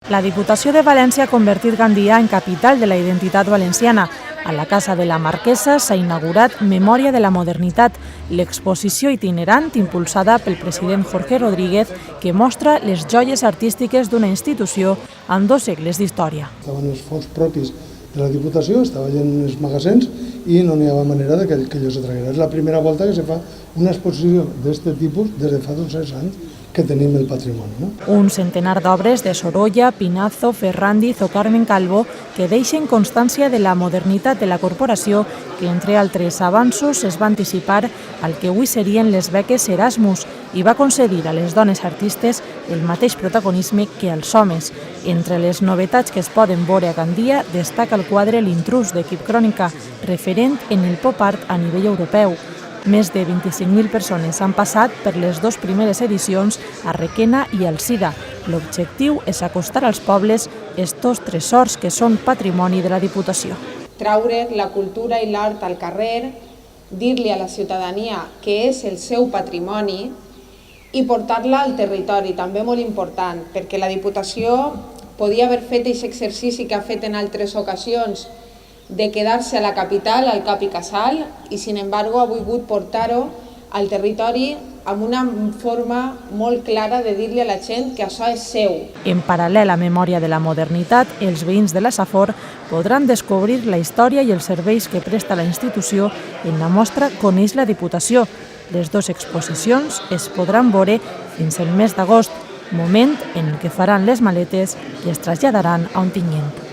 La Diputació de València ha convertit Gandia en capital de la identitat valenciana. A la Casa de la Marquesa s'ha inaugurat Memòria de la Modernitat, l'exposició itinerant impulsada pel president Jorge Rodríguez que mostra les joies artístiques d'una institució amb 2 segles d'història. Estaven els fons propis de la Diputació, estaven en els magasins i no n'hi havia manera que allò se traguera. És la primera volta que se fa una exposició d'aquest tipus des de fa 200 anys que tenim el patrimoni. Un centenar d'obres de Sorolla, Pinazo, Ferrandiz o Carmen Calvo que deixen constància de la modernitat de la corporació que, entre altres avanços, es va anticipar al que avui serien les beques Erasmus i va concedir a les dones artistes el mateix protagonisme que als homes. Entre les novetats que es poden veure a Gandia destaca el quadre L'Intrús d'Equip Crònica, referent en el pop art a nivell europeu. Més de 25.000 persones han passat per les 2 primeres edicions a Requena i Alzira. L'objectiu és acostar als pobles estos tresors que són patrimoni de la Diputació. Traure la cultura i l'art al carrer, dir-li a la ciutadania que és el seu patrimoni i portar-la al territori, també molt important, perquè la Diputació podia haver fet aquest exercici que ha fet en altres ocasions de quedar-se a la capital, al cap i casal, i sin embargo ha volgut portar-ho al territori amb una forma molt clara de dir-li a la gent que això és seu. En paral·lel a Memòria de la Modernitat, els veïns de la Safor podran descobrir la història i els serveis que presta la institució en la mostra Coneix la Diputació. Les 2 exposicions es podran veure fins al mes d'agost, moment en què faran les maletes i es traslladaran a Ontinyent.